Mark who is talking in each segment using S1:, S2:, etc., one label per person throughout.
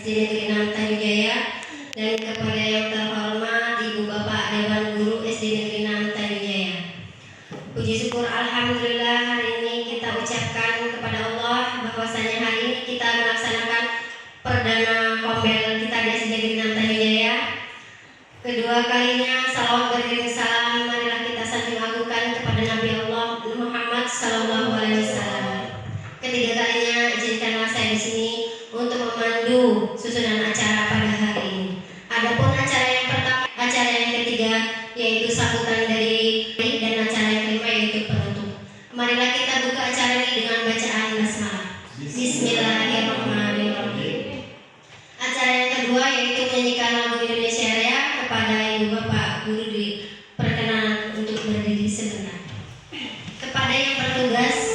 S1: SD Negeri 6 Tanjaya dan kepada yang terhormat Ibu Bapak Dewan Guru SD Negeri 6 Tanjaya. Puji syukur alhamdulillah hari ini kita ucapkan kepada Allah bahwasanya hari ini kita melaksanakan perdana kombel kita di SD Negeri 6 Tanjaya. Kedua kalinya salawat beriring salam marilah kita sanjung agungkan kepada Nabi Allah Muhammad sallallahu alaihi wasallam. Ketiga kalinya izinkanlah saya di sini untuk memandu susunan acara pada hari ini. Adapun acara yang pertama, acara yang ketiga yaitu sambutan dari dan acara yang kelima yaitu penutup. Marilah kita buka acara ini dengan bacaan basmalah. Bismillahirrahmanirrahim. Acara yang kedua yaitu menyanyikan lagu Indonesia Raya. Kepada Ibu Bapak Guru diperkenan untuk berdiri sebentar. Kepada yang bertugas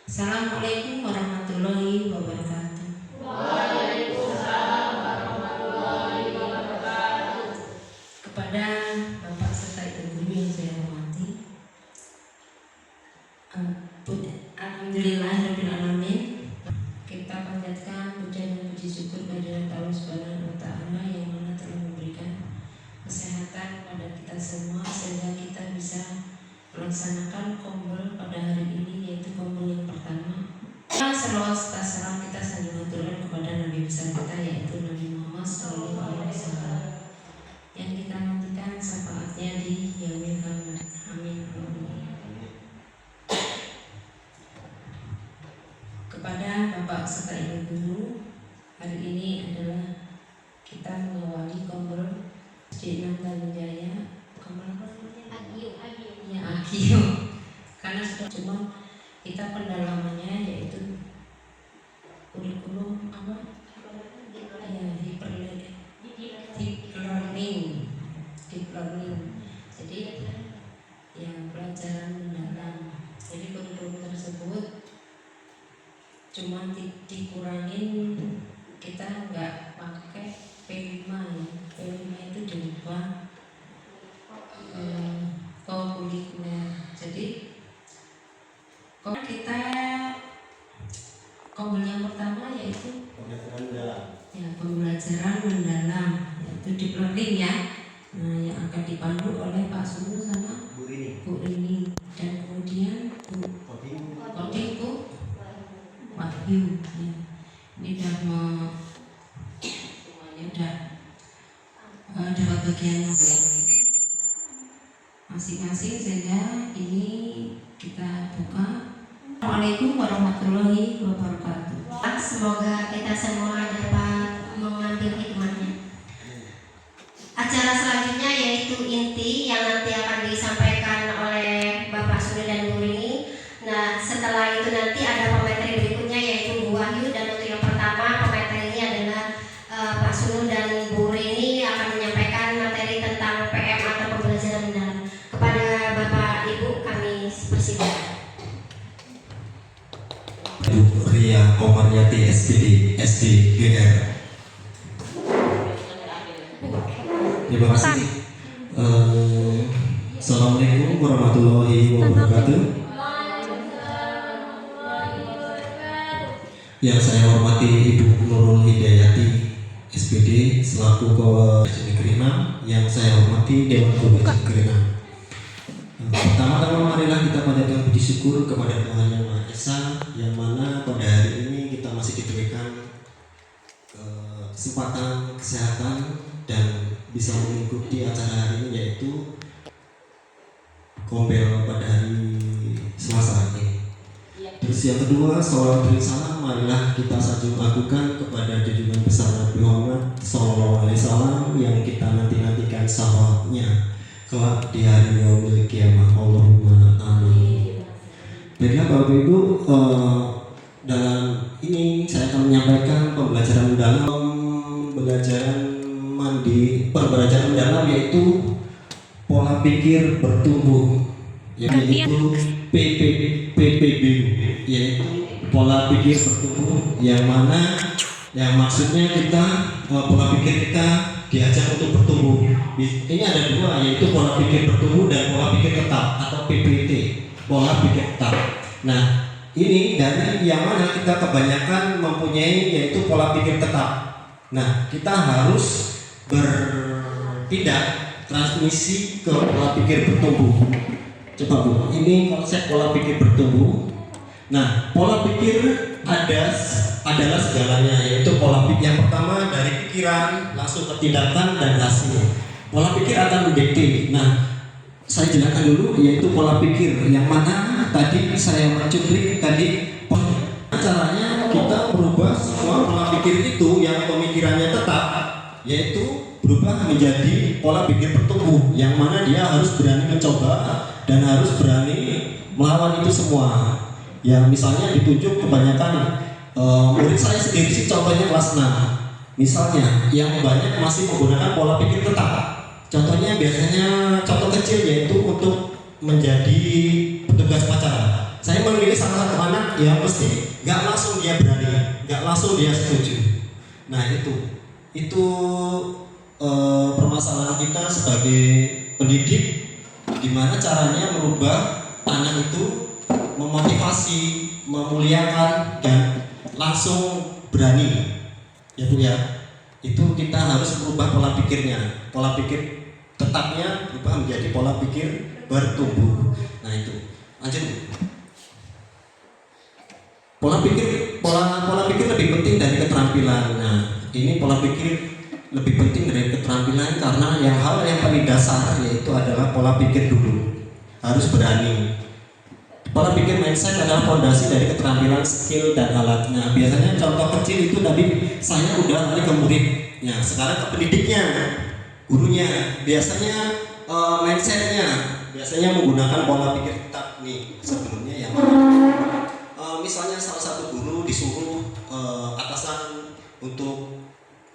S1: Assalamualaikum warahmatullahi wabarakatuh.
S2: Waalaikumsalam warahmatullahi wabarakatuh.
S1: Kepada Bapak serta Ibu Guru yang saya hormati, alhamdulillahirabbil alamin, kita panjatkan puja dan puji syukur kehadirat Allah Subhanahu wa taala yang mana telah memberikan kesehatan pada kita semua sehingga kita bisa melaksanakan kombel pada hari ini, yaitu kombel yang pertama. Selawat serta salam kita sanjung aturkan kepada Nabi besar kita yaitu Nabi Muhammad SAW yang kita nantikan syafaatnya di yaumil qiyamah. Amin. Kepada Bapak serta Ibu Guru, hari ini adalah kita mengawali kombel di 6 Tanjaya. Kombel apa namanya? Agio. Karena sudah cuma kita pendalamannya yaitu kurikulum apa? Ya, deep learning. Jadi yang pelajaran mendalam. Jadi kurikulum tersebut cuma dikurangin, kita nggak pakai P5 ya. P5 itu diubah kurikuler. Jadi kalau kita kombel yang pertama yaitu pembelajaran mendalam, yaitu deep learning ya. Nah, yang akan dipandu oleh Pak Sunu sama Bu Rini dan kemudian Bu Wahyu ya. Ini sudah
S3: bagian masing-masing, sehingga ini kita buka. Assalamualaikum warahmatullahi wabarakatuh.
S1: Semoga kita semua dapat mengambil hikmahnya. Acara selanjutnya yaitu inti yang nanti akan disampaikan oleh Bapak Suni dan Bu Rini. Nah, setelah itu nanti ada pemateri berikutnya yaitu Bu Wahyu, dan untuk yang pertama pemateri ini adalah Pak Suni dan Bu Rini akan menyampaikan materi tentang PM atau pembelajaran mendalam. Kepada Bapak Ibu kami persilakan.
S4: Bu Ria Komaryati SPD SDGR. Terima kasih. Assalamualaikum warahmatullahi wabarakatuh. Yang saya hormati Ibu Nurul Hidayati SPD selaku Ketua Negeri 6, yang saya hormati Dewan Guru Negeri 6. Pertama-tama marilah kita panjatkan puji syukur kepada Tuhan Yang Maha Esa, yang mana pada hari ini kita masih diberikan kesempatan, kesehatan, dan bisa mengikuti acara hari ini, yaitu Kombel pada hari Selasa ini. Terus yang kedua, salawat dan salam marilah kita sanjung agukan kepada junjungan besar Nabi Muhammad SAW, yang kita nanti-nantikan salawatnya kelak di hari yaumil kiamah. Allahumma amin. Baiklah Bapak Ibu, dalam ini saya akan menyampaikan pembelajaran mendalam, pembelajaran mendalam yaitu pola pikir bertumbuh, yaitu PPB, yaitu pola pikir bertumbuh, yang mana yang maksudnya kita pola pikir kita diajak untuk bertumbuh. Ini ada dua, yaitu pola pikir bertumbuh dan pola pikir tetap atau PPT, pola pikir tetap. Nah, ini dari yang mana kita kebanyakan mempunyai yaitu pola pikir tetap. Nah, kita harus berpindah transmisi ke pola pikir bertumbuh. Coba Bu, ini konsep pola pikir bertumbuh. Nah, pola pikir adalah segalanya, yaitu pola pikir yang pertama dari pikiran langsung ke tindakan dan hasil. Pola pikir akan mendikte. Nah, saya jelaskan dulu, yaitu pola pikir yang mana tadi saya mencuplik tadi. Caranya kita merubah semua pola pikir itu yang pemikirannya tetap, yaitu berubah menjadi pola pikir bertumbuh, yang mana dia harus berani mencoba dan harus berani melawan itu semua. Yang misalnya ditunjuk kebanyakan murid saya sendiri sih, contohnya kelas 6 misalnya, yang banyak masih menggunakan pola pikir tetap. Contohnya biasanya contoh kecil, yaitu untuk menjadi petugas upacara. Saya memilih salah satu anak yang mesti nggak langsung dia berani, nggak langsung dia setuju. Nah itu permasalahan kita sebagai pendidik, gimana caranya merubah anak itu memotivasi, memuliakan, dan langsung berani, ya Bu ya. Itu kita harus merubah pola pikirnya, pola pikir tetapnya berubah menjadi pola pikir bertumbuh. Nah itu, lanjut Bu. Pola pikir lebih penting dari keterampilan. Nah, ini pola pikir lebih penting dari keterampilan karena hal yang paling dasar yaitu adalah pola pikir dulu. Harus berani. Pola pikir mindset adalah fondasi dari keterampilan, skill, dan alat. Nah, biasanya contoh kecil itu tadi saya udah lari ke muridnya, sekarang ke pendidiknya, gurunya. Biasanya mindsetnya biasanya menggunakan pola pikir tetap nih. Sebelumnya yang misalnya salah satu guru disuruh atasan untuk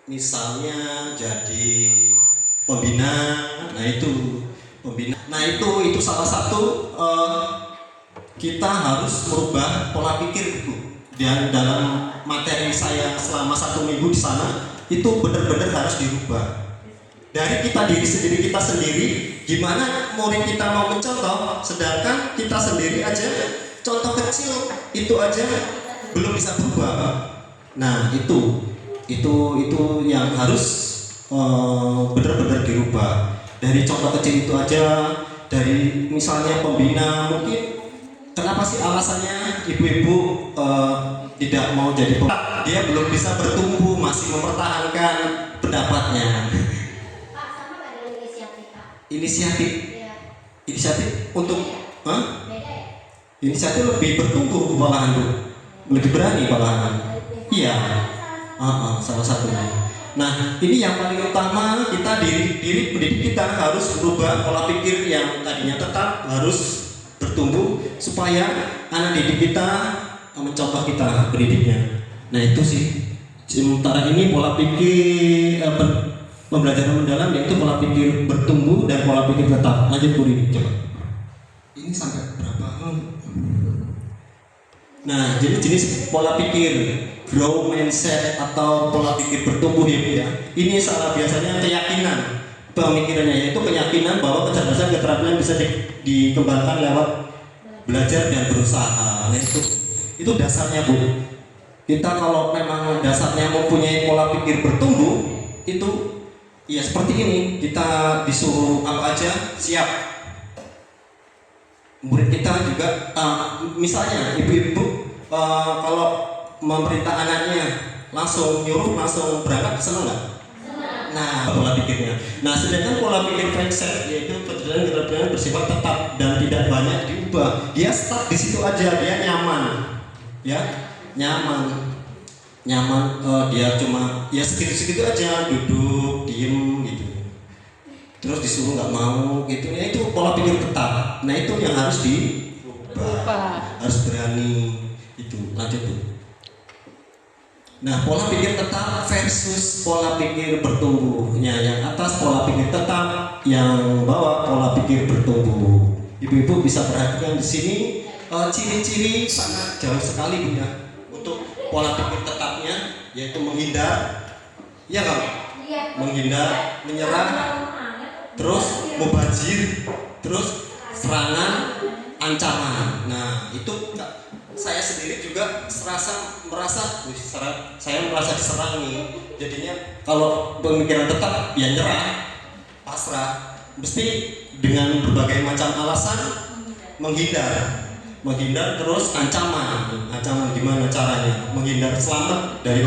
S4: misalnya jadi pembina. Nah itu pembina. Nah itu salah satu kita harus merubah pola pikir itu. Dan dalam materi saya selama 1 minggu di sana itu benar-benar harus dirubah. Dari diri kita sendiri, gimana murid kita mau mencontoh, sedangkan kita sendiri aja contoh kecil itu aja belum bisa berubah. Nah itu yang harus benar-benar dirubah. Dari contoh kecil itu aja, dari misalnya pembina, mungkin kenapa sih alasannya ibu-ibu tidak mau jadi pembina? Dia belum bisa bertumbuh, masih mempertahankan pendapatnya. inisiatif.
S1: Iya.
S4: Inisiatif untuk Hah?
S1: Beda ya?
S4: Inisiatif lebih bertumbuh malahan Bu. Lebih berani malahan. Iya. Salah satunya. Nah, ini yang paling utama, kita diri pendidik kita harus berubah pola pikir yang tadinya tetap harus bertumbuh supaya anak didik kita mencontoh kita pendidiknya. Nah, itu sih. Sementara ini pola pikir pembelajaran mendalam yaitu pola pikir bertumbuh dan pola pikir tetap. Lanjut Bu Rini, coba. Ini sampai berapa? Nah, jadi jenis pola pikir growth mindset atau pola pikir bertumbuh ya. Ini salah biasanya keyakinan pemikirannya, yaitu keyakinan bahwa kecerdasan keterampilan bisa dikembangkan lewat belajar dan berusaha. Nah, itu dasarnya Bu. Kita kalau memang dasarnya mempunyai pola pikir bertumbuh, itu ya seperti ini. Kita disuruh apa aja siap. Murid kita juga misalnya ibu-ibu kalau memerintah anaknya langsung nyuruh langsung berangkat, senang nggak? Nah, pola pikirnya. Nah, sedangkan pola pikir mindset yaitu kecerdasan keterampilan bersifat tetap dan tidak banyak diubah. Dia stuck di situ aja, dia nyaman, ya nyaman. Dia cuma ya segitu-segitu aja, duduk, diem gitu. Terus disuruh nggak mau gitu. Ya itu pola pikir tetap. Nah, itu yang harus diubah, harus berani itu. Lanjut Bu. Nah, pola pikir tetap versus pola pikir bertumbuhnya. Yang atas pola pikir tetap, yang bawah pola pikir bertumbuh. Ibu-ibu bisa perhatikan di sini ciri-ciri sangat jauh sekali Bunda untuk pola pikir tetapnya, yaitu menghindar, ya kan? Menghindar, menyerah, terus mubazir, terus serangan, ancaman. Nah, itu saya sendiri juga merasa diserang nih. Jadinya kalau pemikiran tetap ya nyerah, pasrah, mesti dengan berbagai macam alasan menghindar terus ancaman gimana caranya menghindar selamat dari.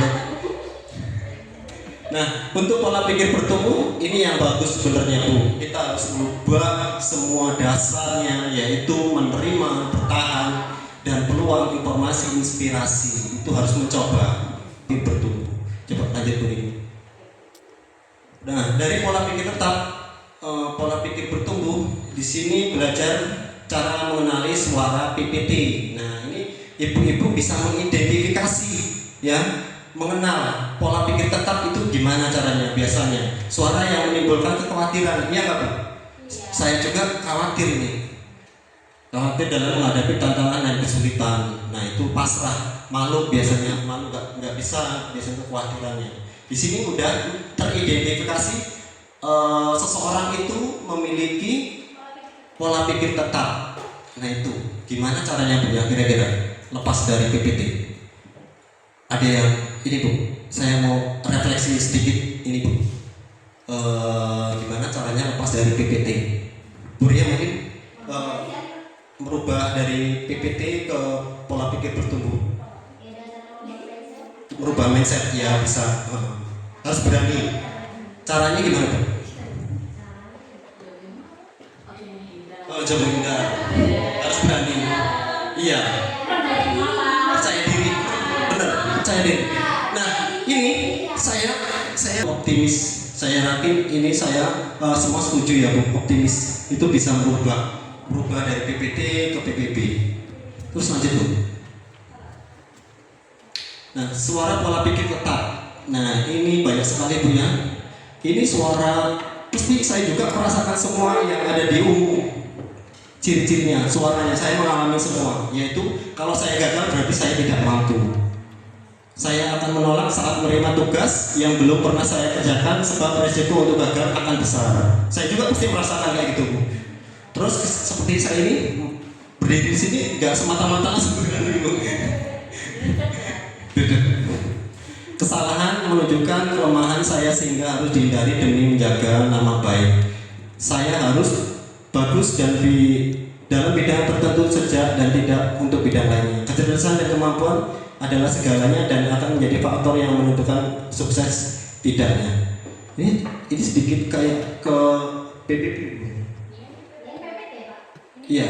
S4: Nah, untuk pola pikir bertumbuh ini yang bagus sebenarnya Bu. Kita harus merubah semua dasarnya, yaitu menerima, bertahan, dan peluang informasi inspirasi. Itu harus mencoba bertumbuh. Coba lanjut Bu ini. Nah, dari pola pikir tetap, pola pikir bertumbuh, di sini belajar cara mengenali suara PPT. Nah, ini ibu-ibu bisa mengidentifikasi, ya, mengenal pola pikir tetap itu gimana caranya. Biasanya suara yang menimbulkan kekhawatiran, iya nggak Bu? Saya juga khawatir nih. Khawatir dalam menghadapi tantangan dan kesulitan. Nah, itu pasrah, malu biasanya, malu nggak bisa biasanya kekhawatirannya. Di sini udah teridentifikasi seseorang itu memiliki pola pikir tetap. Nah, itu gimana caranya Bu ya kira-kira lepas dari PPT? Ada yang ini Bu, saya mau refleksi sedikit ini Bu. Gimana caranya lepas dari PPT? Bu Ria mungkin merubah dari PPT ke pola pikir bertumbuh, merubah mindset ya bisa. Harus berani. Caranya gimana Bu? Coba menghindar, harus berani. Iya, percaya diri, benar, percaya diri. Nah, ini saya optimis. Saya yakin ini saya semua setuju ya Bu, optimis itu bisa berubah dari PPT ke PPB. Terus lanjut Bu. Nah, suara pola pikir tetap. Nah, ini banyak sekali Bu ya. Ini suara, pasti saya juga merasakan semua yang ada di umum. Ciri-cirinya, suaranya saya mengalami semua. Yaitu kalau saya gagal berarti saya tidak mampu. Saya akan menolak saat menerima tugas yang belum pernah saya kerjakan sebab resiko untuk gagal akan besar. Saya juga pasti merasakan kayak gitu Bu. Terus seperti saya ini berdiri di sini nggak semata-mata sebenarnya Bu. Kesalahan menunjukkan kelemahan saya sehingga harus dihindari demi menjaga nama baik. Saya harus bagus dan dalam bidang tertentu saja dan tidak untuk bidang lainnya. Kecerdasan dan kemampuan adalah segalanya dan akan menjadi faktor yang menentukan sukses tidaknya. Ini sedikit kayak ke PPP. Iya.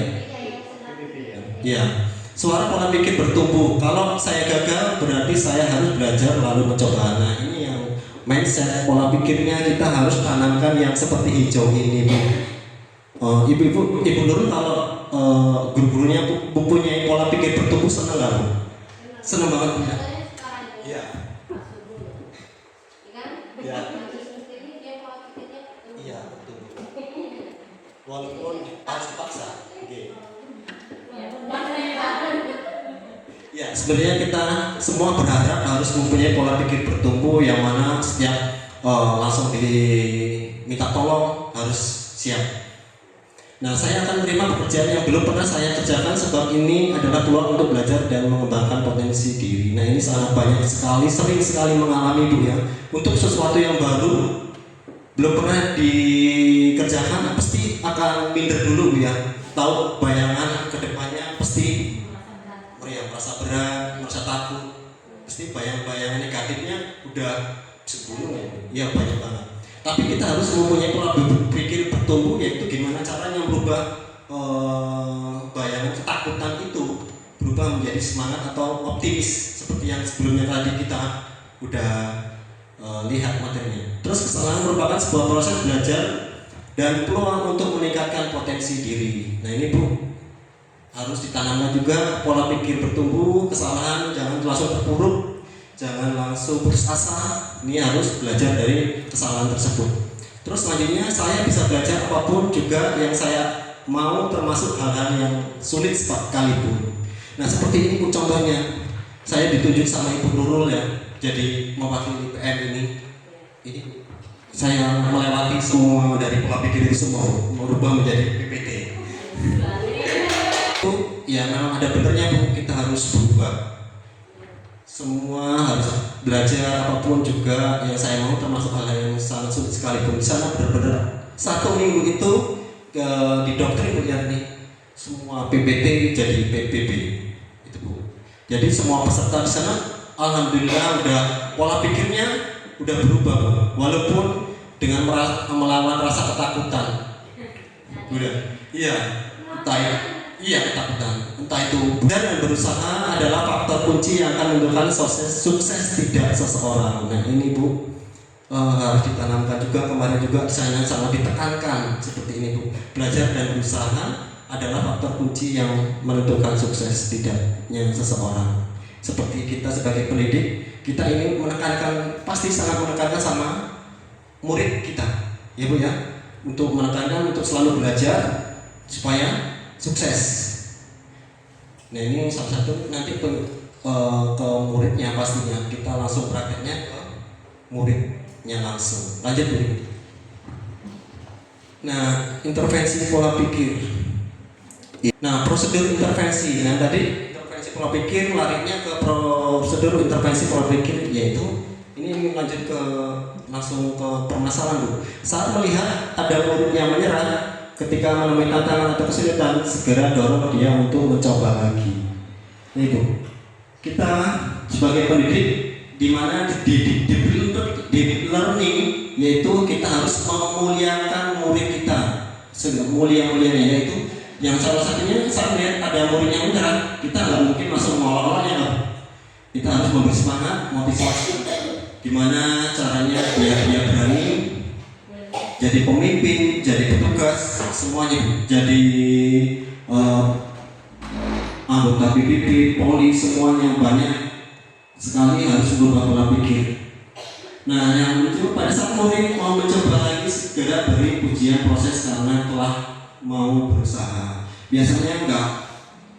S4: Iya. Suara pola pikir bertumbuh. Kalau saya gagal berarti saya harus belajar lalu mencoba. Nah ini yang mindset pola pikirnya kita harus tanamkan yang seperti hijau ini. Ibu Nurul kalau guru-gurunya mempunyai pola pikir bertumbuh senang nggak Bu? Senang banget ya. Iya. Iya. Iya betul. Walaupun harus dipaksa. Okay. Ya, sebenarnya kita semua berharap harus mempunyai pola pikir bertumbuh yang mana setiap langsung diminta tolong harus siap. Nah, saya akan menerima pekerjaan yang belum pernah saya kerjakan sebab ini adalah peluang untuk belajar dan mengembangkan potensi diri. Nah, ini sangat banyak sekali, sering sekali mengalami Bu ya. Untuk sesuatu yang baru belum pernah dikerjakan, pasti akan minder dulu Bu ya. Tahu bayangan kedepannya pasti merasa berat, merasa takut, pasti bayang-bayang negatifnya udah sebelum ya banyak banget. Tapi kita harus mempunyai pola pikir bertumbuh, yaitu gimana caranya merubah bayangan ketakutan itu berubah menjadi semangat atau optimis seperti yang sebelumnya tadi kita udah lihat materinya. Terus kesalahan merupakan sebuah proses belajar dan peluang untuk meningkatkan potensi diri. Nah ini Bu, harus ditanamkan juga pola pikir bertumbuh. Kesalahan jangan langsung terpuruk, jangan langsung putus asa. Ini harus belajar dari kesalahan tersebut. Terus selanjutnya saya bisa belajar apapun juga yang saya mau, termasuk hal-hal yang sulit sekalipun. Nah seperti ini Bu contohnya, saya ditunjuk sama Ibu Nurul ya, jadi mewakili PM ini. Ini saya melewati semua dari pola pikir itu semua, merubah menjadi PPT. Ya memang ada benernya Bu, kita harus berubah. Semua harus belajar apapun juga yang saya mau, termasuk hal yang sangat sulit sekalipun. Di sana benar-benar 1 minggu itu di doktrin Bu ya nih, semua PPT jadi PPB itu Bu. Jadi semua peserta di sana alhamdulillah udah pola pikirnya udah berubah Bu, walaupun dengan melawan rasa ketakutan. Udah, iya, iya ketakutan. Entah itu dan berusaha adalah faktor kunci yang akan menentukan sukses tidak seseorang. Nah ini Bu harus ditanamkan juga. Kemarin juga saya sangat ditekankan seperti ini Bu. Belajar dan berusaha adalah faktor kunci yang menentukan sukses tidaknya seseorang. Seperti kita sebagai pendidik, kita ingin menekankan, pasti sangat menekankan sama murid kita, ya Bu ya, untuk menekankan untuk selalu belajar supaya sukses. Nah ini salah satu nanti ke muridnya, pastinya kita langsung prakteknya ke muridnya langsung. Lanjut Bu. Nah intervensi pola pikir. Nah prosedur intervensi. Nah tadi intervensi pola pikir larinya ke prosedur intervensi pola pikir, yaitu ini lanjut ke langsung ke permasalahan Bu. Saat melihat ada murid yang menyerah ketika menemui tantangan atau kesulitan, segera dorong dia untuk mencoba lagi. Ini Bu, kita sebagai pendidik di mana di learning, yaitu kita harus memuliakan murid kita semulia-mulianya, yaitu yang salah satunya saat melihat ada murid yang menyerah, kita nggak mungkin langsung mengolok-oloknya. Kita harus memberi semangat, motivasi, gimana caranya biar dia berani jadi pemimpin, jadi petugas, semuanya, jadi anggota PPP, Polri, semuanya banyak sekali harus berubah pola pikir. Nah, yang lucu pada saat murid mau mencoba lagi, segera beri pujian proses karena telah mau berusaha. Biasanya enggak,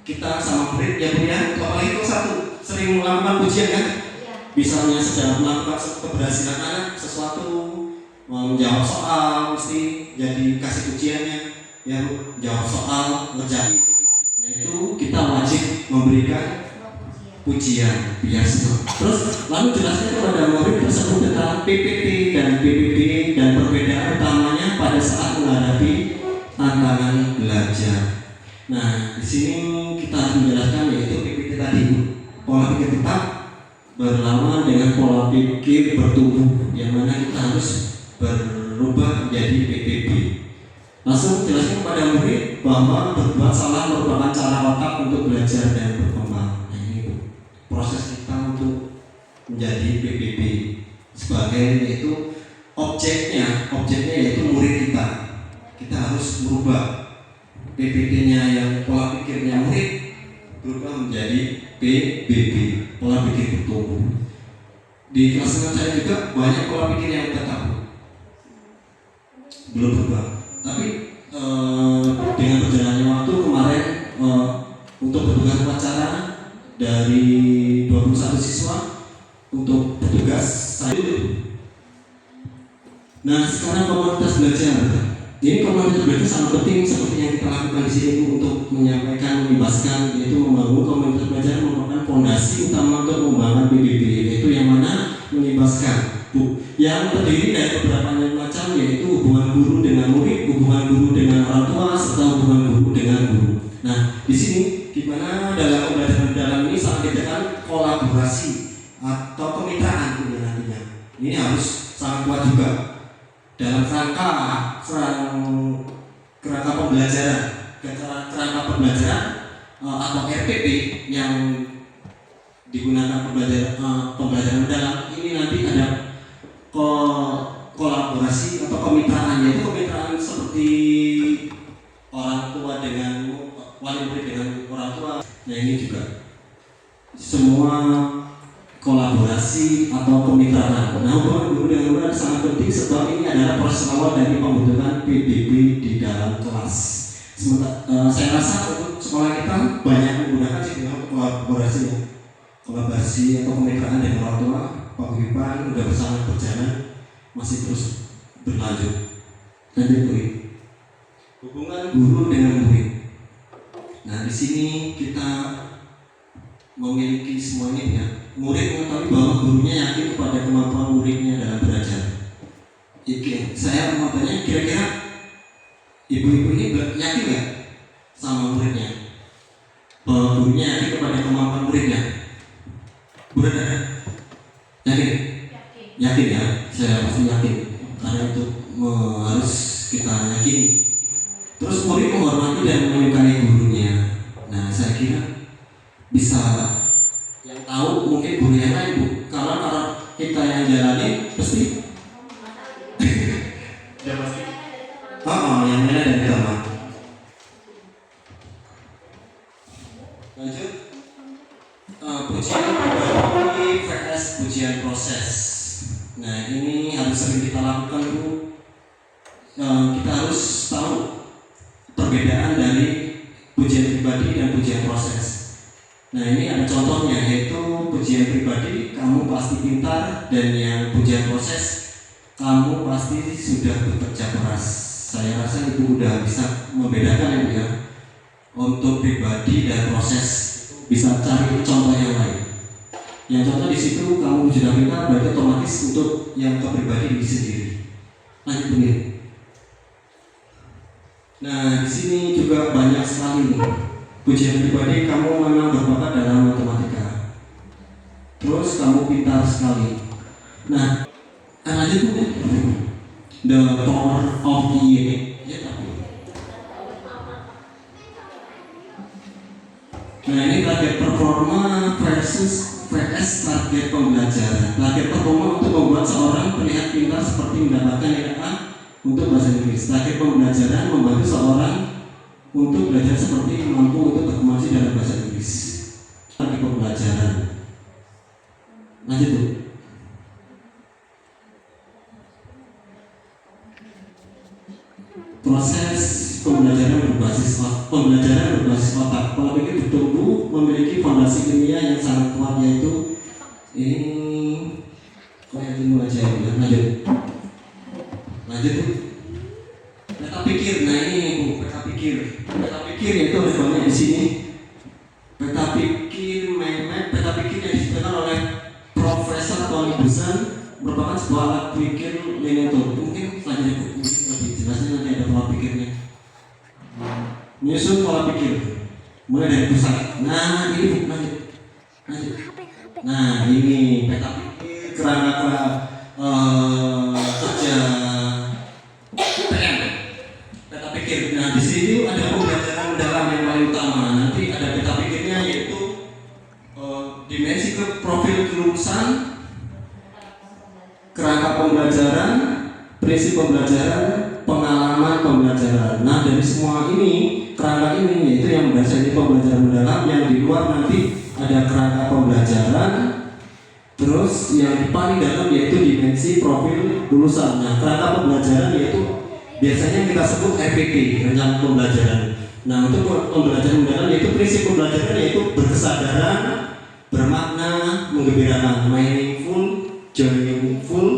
S4: kita sama murid ya Bu ya, apalagi itu satu sering melakukan pujian kan? Misalnya sedang melakukan keberhasilan anak sesuatu, menjawab soal, mesti jadi kasih pujiannya ya Bu, jawab soal, ngerjain. Nah itu kita wajib memberikan pujian biar senang. Terus lalu jelaskan kepada murid tersebut tentang PPP dan PPB dan perbedaan utamanya pada saat menghadapi tantangan belajar. Nah di sini kita harus menjelaskan yaitu PPT tadi, pola pikir tetap berlawan dengan pola pikir bertumbuh, yang mana kita harus berubah menjadi PPB. langsung jelaskan kepada murid bahwa berbuat salah merupakan cara otak untuk belajar dan berkembang. Nah, ini proses kita untuk menjadi PBB sebagai yaitu objeknya yaitu murid kita. Kita harus merubah PBB-nya yang pola pikirnya murid berubah menjadi PBB, pola pikir bertumbuh. Di kelas dengan saya juga banyak pola pikir yang tetap belum berubah. Tapi dengan berjalannya waktu kemarin untuk petugas upacara dari 21 siswa untuk petugas saya. Nah, sekarang komunitas belajar. Ini komunitas belajar sangat penting seperti yang kita lakukan di sini untuk menyampaikan, membebaskan, yaitu membangun komunitas belajar merupakan fondasi utama untuk membangun PBB, yaitu yang mana membebaskan. Yang terdiri dari beberapa macam, yaitu hubungan guru dengan murid, hubungan guru dengan orang tua, serta hubungan guru dengan guru. Nah, di sini gimana dalam pembelajaran dalam ini sangat ditegakkan kolaborasi atau kemitraan nantinya. Ini harus sangat kuat juga dalam kerangka pembelajaran atau RPP yang digunakan pembelajaran dalam ini nanti ada kolaborasi atau kemitraan, yaitu kemitraan seperti orang tua dengan wali murid dengan orang tua. Nah, ini juga semua kolaborasi atau kemitraan. Nah, hubungan guru dengan murid sangat penting sebab ini adalah proses awal dari pembentukan PBB di dalam kelas. Sementara saya rasa untuk sekolah kita banyak menggunakan sistem kolaborasi atau kemitraan dengan orang tua. Paguyuban udah bersama berjalan, masih terus berlanjut. Lanjut murid. Hubungan guru dengan murid. Nah, di sini kita memiliki semuanya ya. Murid mengetahui bahwa gurunya yakin kepada kemampuan muridnya dalam belajar. Oke, saya mau tanya, kira-kira ibu-ibu ini yakin nggak sama muridnya? Bahwa gurunya yakin kepada kemampuan muridnya? Benar ya? Yakin? Yakin ya? Saya pasti yakin. Karena itu harus kita yakini. Terus murid menghormati dan menyukai gurunya. Nah, saya kira bisa yang tahu mungkin guru yang lain, Bu. Kalau kita yang jalani pasti ya pasti. Yang lain ada di taman. Lanjut. Pujian pribadi vs pujian proses. Nah, ini harus sering kita lakukan, Bu. Kita harus tahu perbedaan dari pujian pribadi dan pujian proses. Nah, ini ada contohnya, yaitu pujian pribadi kamu pasti pintar, dan yang pujian proses kamu pasti sudah bekerja keras. Saya rasa ibu udah bisa membedakan ya. Untuk pribadi dan proses bisa cari contoh yang lain. Yang contoh di situ kamu sudah pintar berarti otomatis untuk yang ke pribadi diri sendiri. Lanjut begini. Nah, di sini juga banyak sekali nih. Pujian pribadi kamu memang berbakat dalam matematika. Terus kamu pintar sekali. Nah, lanjut mungkin. The power of the unit. Nah, ini target performa versus target pembelajaran. Target performa untuk membuat seorang terlihat pintar seperti mendapatkan nilai A untuk bahasa Inggris. Target pembelajaran membantu seorang untuk belajar seperti mampu untuk berkomunikasi dalam bahasa Inggris. Target pembelajaran. Lanjut tuh. Proses pembelajaran berbasis otak. Pola pikir bertumbuh memiliki fondasi ilmiah yang sangat kuat, yaitu ini kayak ilmu aja ya. Lanjut. Peta pikir. Nah, ini Bu, peta pikir. Peta pikir itu ada banyak di sini. Peta pikir yang disebutkan oleh Profesor Tony Buzan merupakan sebuah alat pikir linear. Mungkin selanjutnya Bu, lebih jelasnya nanti ada pola pikirnya. Menyusun pola pikir mulai dari pusat. Nah, ini Bu, lanjut. Nah, ini peta pikir kerangka kerja PM. Peta pikir kerangka pembelajaran, prinsip pembelajaran, pengalaman pembelajaran. Nah, dari semua ini, kerangka ini yaitu yang mendasari pembelajaran mendalam. Yang di luar nanti ada kerangka pembelajaran. Terus yang paling dalam yaitu dimensi profil lulusan. Nah, kerangka pembelajaran yaitu biasanya kita sebut RPP, rencana pembelajaran. Nah, untuk pembelajaran mendalam yaitu prinsip pembelajaran yaitu berkesadaran, bermakna, menggembirakan, meaningful, joyful,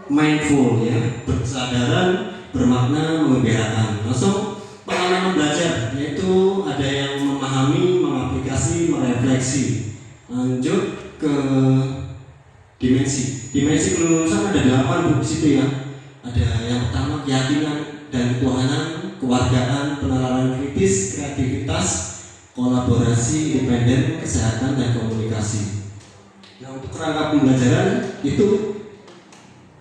S4: mindful ya, berkesadaran, bermakna, menggembirakan. Langsung pengalaman belajar yaitu ada yang memahami, mengaplikasi, merefleksi. Lanjut ke dimensi. Dimensi kelulusan ada 8 di situ ya. Ada yang pertama keyakinan dan ketuhanan, kewargaan, penalaran kritis, kreativitas, kolaborasi, independen, kesehatan dan komunikasi. Nah, untuk kerangka pembelajaran itu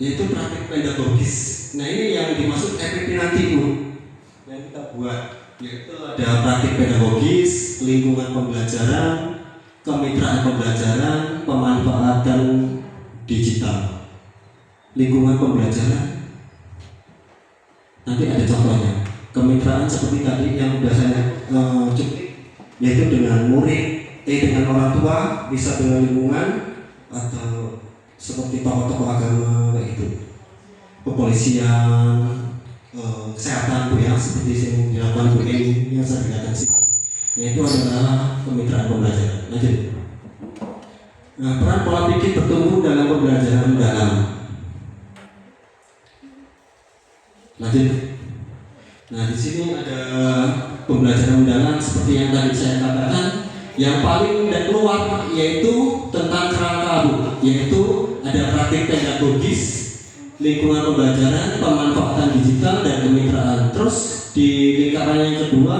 S4: yaitu praktik pedagogis. Nah, ini yang dimaksud FPP nanti Bu yang kita buat, yaitu ada praktik pedagogis, lingkungan pembelajaran, kemitraan pembelajaran, pemanfaatan digital. Lingkungan pembelajaran nanti ada contohnya. Kemitraan seperti tadi yang biasanya cukup, yaitu dengan murid, dengan orang tua, bisa dengan lingkungan, atau seperti tokoh-tokoh agama kayak gitu, kepolisian, kesehatan Bu ya, seperti yang dilakukan Bu Eni yang saya katakan sih, yaitu adalah kemitraan pembelajaran. Lanjut. Nah, peran pola pikir bertumbuh dalam pembelajaran mendalam. Lanjut. Nah, di sini ada pembelajaran mendalam seperti yang tadi saya katakan. Yang paling dan keluar yaitu tentang kerangka Bu, yaitu ada praktik pedagogis, lingkungan pembelajaran, pemanfaatan digital dan kemitraan. Terus di lingkaran yang kedua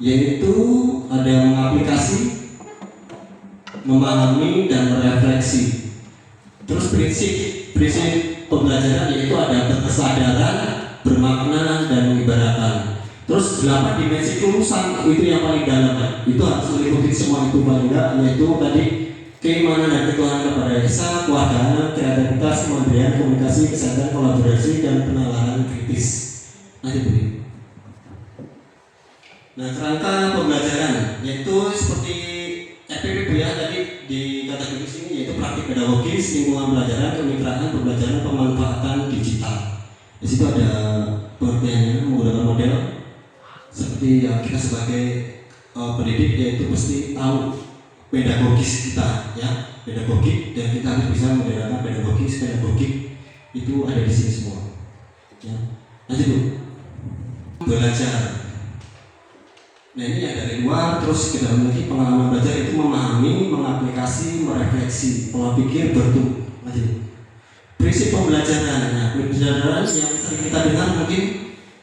S4: yaitu ada mengaplikasi, memahami dan merefleksi. Terus prinsip pembelajaran yaitu ada berkesadaran, bermakna dan mengibaratkan. Terus 8 dimensi kelulusan itu yang paling dalam kan? Itu harus meliputi semua itu paling enggak, yaitu tadi keimanan dan ketuhanan kepada Esa, kewargaan, kreativitas, kemandirian, komunikasi, kesehatan, kolaborasi dan penalaran kritis. Lanjut Bu. Nah, kerangka pembelajaran yaitu seperti FPP Bu ya, tadi di kategori sini yaitu praktik pedagogis, lingkungan pelajaran, kemitraan, pembelajaran, pemanfaatan digital. Di situ ada pengertiannya menggunakan model seperti yang kita sebagai pendidik yaitu mesti tahu pedagogis kita ya, pedagogik, dan kita harus bisa membedakan pedagogis itu ada di sini semua ya. Lanjut Bu. Belajar. Nah, ini yang dari luar, terus kita memiliki pengalaman belajar itu memahami, mengaplikasi, merefleksi, pola pikir bertumbuh. Lanjut. Prinsip pembelajaran. Nah, pembelajaran yang sering kita dengar mungkin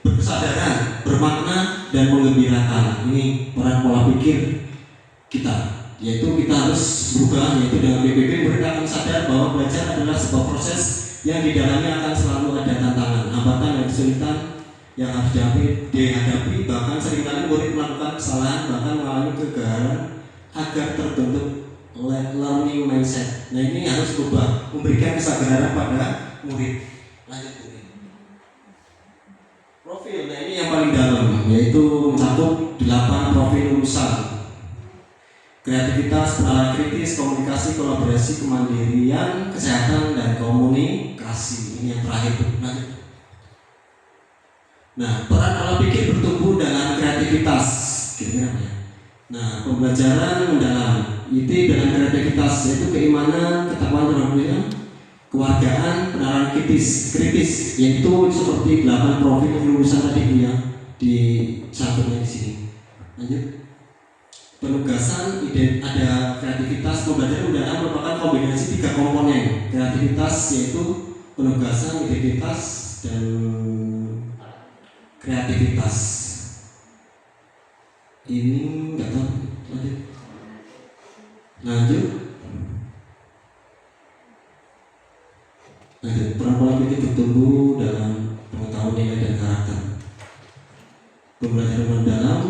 S4: berkesadaran, bermakna dan menggembirakan. Ini peran pola pikir kita, yaitu kita harus berubah, yaitu dengan BPP mereka akan sadar bahwa belajar adalah sebuah proses yang di dalamnya akan selalu ada tantangan, hambatan dan kesulitan yang harus dihadapi. Bahkan seringkali murid melakukan kesalahan, bahkan mengalami kegagalan agar terbentuk learning mindset. Nah, ini harus berubah, memberikan kesadaran pada murid. Lanjut Bu. Profil, nah ini yang paling dalam, yaitu mencakup 8 profil lulusan. Kreativitas, penalaran kritis, komunikasi, kolaborasi, kemandirian, kesehatan dan komunikasi. Ini yang terakhir. Nah, peran pola pikir bertumbuh dalam kreativitas. Kira-kira apa ya? Nah, pembelajaran mendalam itu dalam kreativitas yaitu keimanan, ketakwaan terhadap kewargaan, penalaran kritis yaitu seperti 8 profil lulusan tadi Bu ya, di satunya di sini. Lanjut. Penugasan, ada kreativitas. Pembelajaran mendalam merupakan kombinasi 3 komponen. Kreativitas yaitu penugasan, identitas dan kreativitas. Ini enggak tahu. Lanjut. Peran pola pikir bertumbuh dalam pengetahuan nilai dan karakter. Pembelajaran mendalam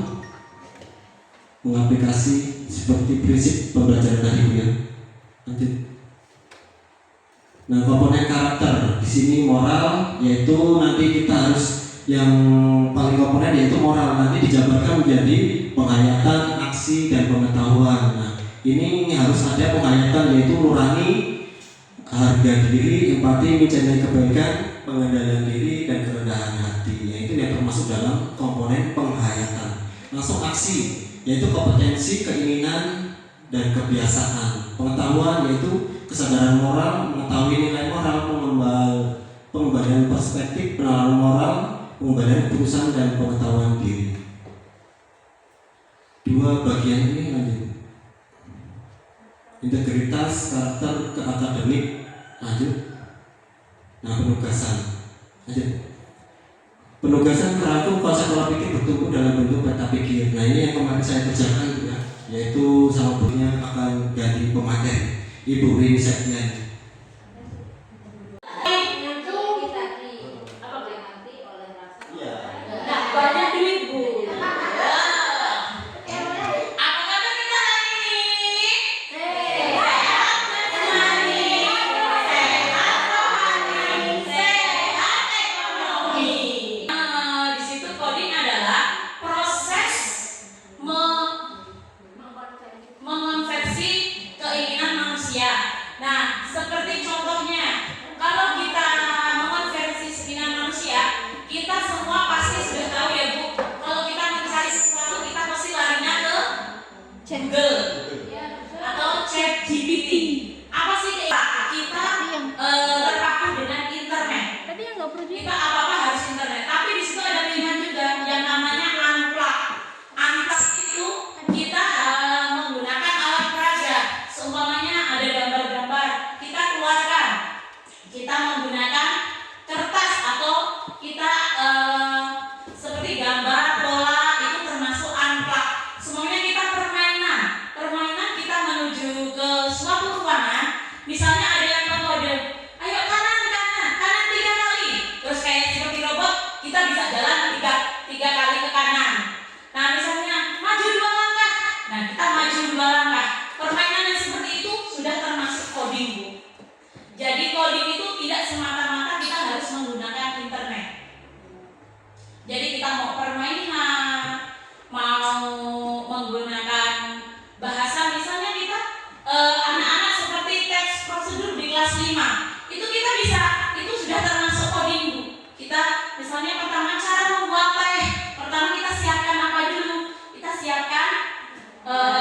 S4: mengaplikasi seperti prinsip pembelajaran tadi ya. Lanjut. Nah, komponen karakter di sini moral, yaitu nanti kita harus yang paling komponen yaitu moral, nanti dijabarkan menjadi penghayatan, aksi, dan pengetahuan. Nah, ini harus ada penghayatan yaitu nurani, harga diri, empati, mencintai kebaikan, pengendalian diri, dan kerendahan hati. Yaitu yang termasuk dalam komponen penghayatan. Langsung aksi, yaitu kompetensi, keinginan, dan kebiasaan. Pengetahuan yaitu kesadaran moral, mengetahui nilai moral, pengembalian perspektif, penalaran moral, pengembalian keputusan, dan pengetahuan diri. Dua bagian ini lanjut. Integritas, karakter, ke akademik, lanjut. Nah, penugasan, lanjut. Penugasan terangkum konsep pola pikir bertumbuh dalam bentuk peta pikir. Nah, ini yang kemarin saya kerjakan ya, yaitu sama gurunya akan ganti pemateri Ibu Rini Septiani.
S2: Nah, banyak duit Bu. Apa kata kita hari ini? Sehat jasmani, sehat rohani, sehat ekonomi. Di situ coding adalah proses mengonversi keinginan manusia. Nah, seperti contohnya, kalau kita mengonversi keinginan manusia, kita semua pasti sudah tahu ya Bu, kalau kita mencari sesuatu kita pasti larinya ke Google atau ChatGPT. Apa sih kita terpaku dengan internet? Kita apa-apa harus internet. Tapi di situ ada pilihan juga yang namanya unplug. Unplug itu kita menggunakan alat peraga. Seumpamanya ada gambar-gambar, kita keluarkan. Kita menggunakan kertas atau kita seperti gambar, bola, itu termasuk unplug. Semuanya kita permainan. Permainan kita menuju ke suatu ruangan. Misalnya ada yang mengkode, ayo kanan 3 kali. Terus kayak seperti robot, kita bisa jalan 3 kali ke kanan. Nah, misalnya maju 2 langkah. Nah, kita maju 2 langkah. Permainan yang seperti itu sudah termasuk coding Bu. Jadi coding itu tidak semata-mata kita harus menggunakan internet. Jadi kita mau permainan, mau menggunakan bahasa, misalnya kita anak-anak seperti teks prosedur di kelas 5, itu kita bisa, itu sudah termasuk coding Bu. Kita misalnya pertama cara membuat teh, pertama kita siapkan apa dulu? Kita siapkan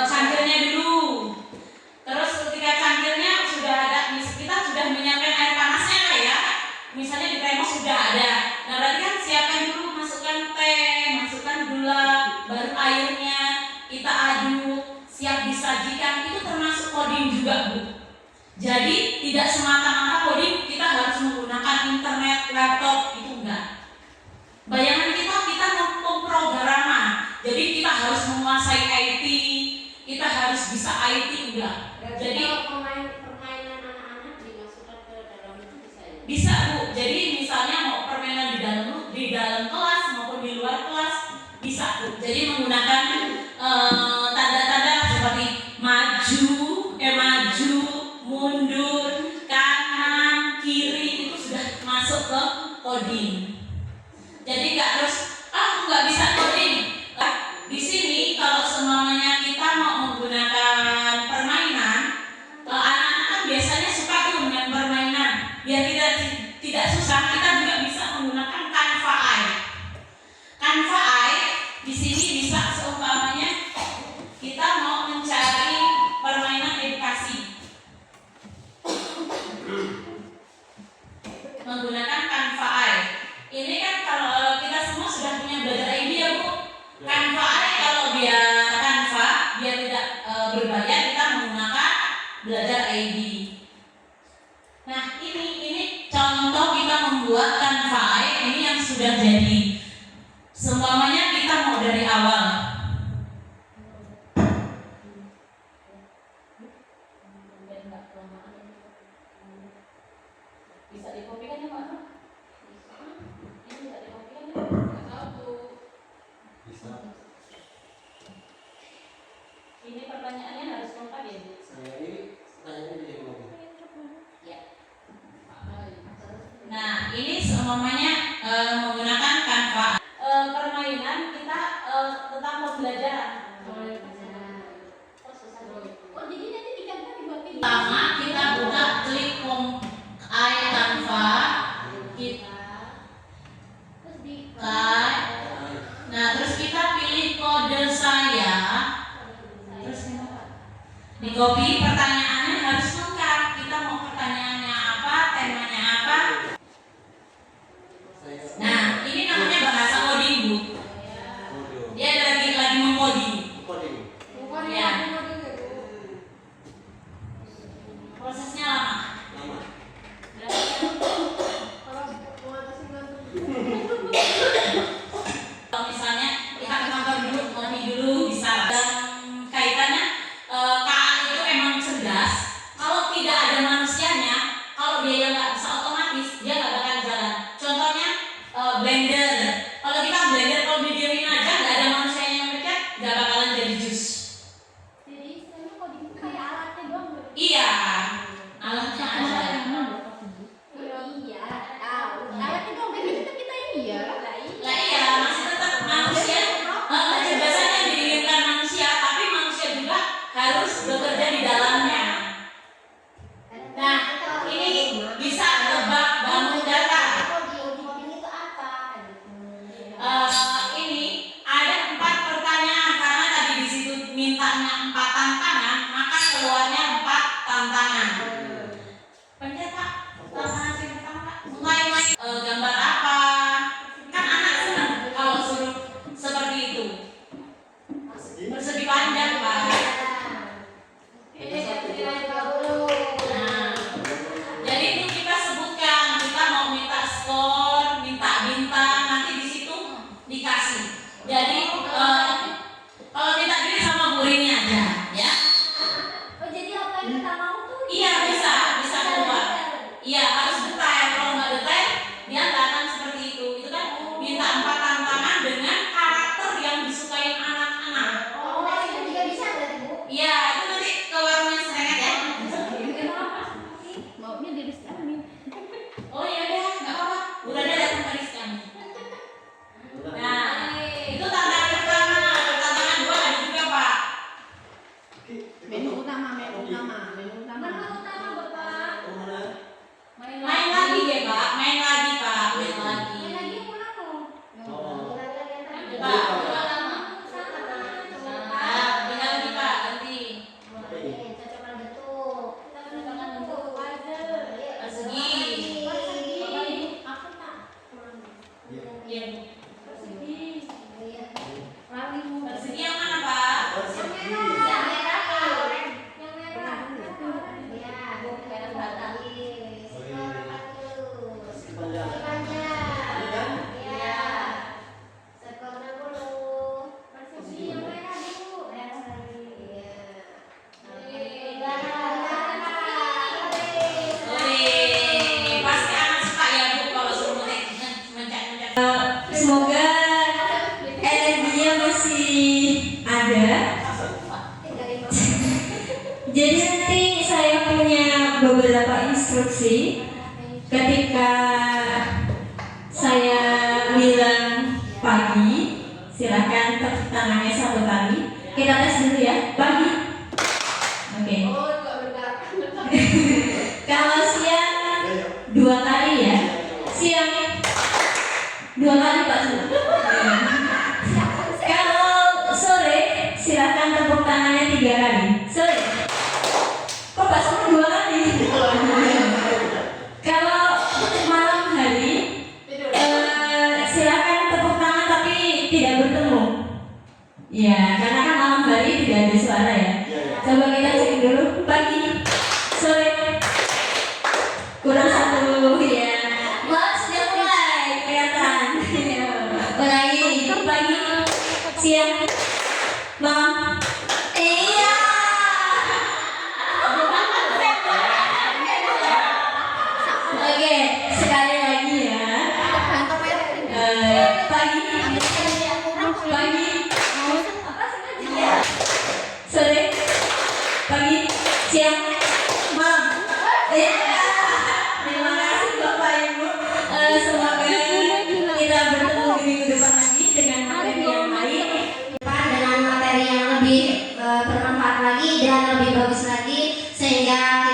S2: cangkirnya dulu. Terus ketika cangkirnya sudah ada, kita sudah menyiapkan air panasnya lah ya. Misalnya di termos sudah ada. Nah, berarti kan siapkan dulu, masukkan teh, masukkan gula, baru airnya kita aduk, siap disajikan. Itu termasuk coding juga Bu. Jadi tidak semata-mata coding kita harus menggunakan internet, laptop, itu enggak. Bayangan kita pemrograman. Jadi kita harus menguasai IT, kita harus bisa IT, enggak. Jadi
S1: permainan anak-anak dimasukkan ke dalam itu bisa ya?
S2: bisa Bu. Jadi misalnya mau permainan di dalam kelas maupun di luar kelas bisa Bu. Jadi menggunakan tanda-tanda seperti maju, mundur, kanan, kiri, itu sudah masuk ke coding. Jadi nggak terus aku nggak bisa coding. Di sini kalau semuanya kita mau menggunakan permainan, anak-anak kan biasanya suka tuh dengan permainan. Biar kita tidak susah, kita juga bisa menggunakan Canva AI. Canva AI di sini bisa seumpamanya kita mau mencari permainan edukasi. Menggunakan Canva AI. Ini kan kalau kita semua sudah punya belajar ID ya Bu. Canva AI kalau biar Canva biar tidak berbayar, kita menggunakan belajar ID. Nah, ini contoh kita membuat Canva AI ini yang sudah jadi. Seumpamanya kita mau dari awal. Bisa dikopikan ya Pak? Ini bisa dikopikan ya? Nggak tahu tuh.
S4: Bisa.
S2: Ini pertanyaannya harus lengkap ya Bu?
S4: Saya ini tanya dia ngomong.
S2: Ya. seumpamanya menggunakan Canva. Permainan kita tentang pembelajaran. Pertama kita buka klik Canva, kita nah terus kita pilih kode saya, terus di copy. Pertanyaannya harus lengkap, kita mau pertanyaannya apa, temanya apa. Nah ini namanya bahasa coding, Bu. Dia lagi mengcoding. Ya. Prosesnya lama. Kalau misalnya kita ke kantor dulu, ngopi dulu bisa. Dan kaitannya KA itu emang cerdas. Kalau tidak ada manusianya, kalau dia nggak bisa otomatis, dia nggak bakal jalan. Contohnya blender. Kalau kita blender, kalau didiamin aja nggak ada manusianya yang pencet, nggak bakalan jadi jus. Iya, alatnya ada. Lah iya, masih tetap manusia. Kecerdasannya diinginkan manusia, tapi manusia juga harus bekerja di dalamnya. Nah, ini bisa tebak bangun data. Ini ada 4 pertanyaan karena tadi di situ mintanya 4 tantangan, maka keluarnya 4 tantangan. Pencet Pak, tantangan yang pertama Pak. Mulai gambar apa? Kan anak senang kalau suruh seperti itu. Persegi panjang Pak. Nah, jadi itu kita sebutkan kita mau minta skor, minta bintang, nanti di situ dikasih. Jadi kalau minta diri sama gurunya aja, ya. Iya bisa keluar. Iya harus detail. Kalau nggak detail, dia nggak akan seperti itu. Itu kan minta 4 tantangan dengan karakter yang disukai anak-anak. Iya itu nanti ke warungnya Serenget ya. Oh iya deh, nggak apa-apa. Udah ada datang ke Rizkami. Nah, itu tantangan pertama. Tantangan 2 ada juga Pak.
S3: Menu utama.
S2: Main lagi ya Pak, main lagi Pak, main lagi. Pak, tinggal lagi Pak, ganti. Persegi. Iya. Persegi yang mana Pak? Wih, pasti anak suka ya Bu kalau suruh mencet-mencet.
S5: Semoga energinya masih ada. Jadi nanti saya punya beberapa instruksi. Ketika saya bilang pagi, silakan tepuk tangannya 1 kali. Kita tes dulu ya, pagi. Oke. Kalau siang 2 kali ya. Siang 2 kali Pak. Kalau sore silakan tepuk tangannya 3 kali. Sore. Kok Pak sama 2 kali? Kalau malam hari silakan tepuk tangan tapi tidak bertemu. Ya, karena kan malam hari tidak ada suara ya. Coba kita cek dulu pagi, sore. Kurang 1 ya. Wah, sudah mulai kelihatan. Ulangi, pagi, siang, malam. Iya. Oke, sekali lagi ya. Pagi, sore, pagi, siang, malam. Iya. Terima kasih Bapak Ibu. Semua
S1: sehingga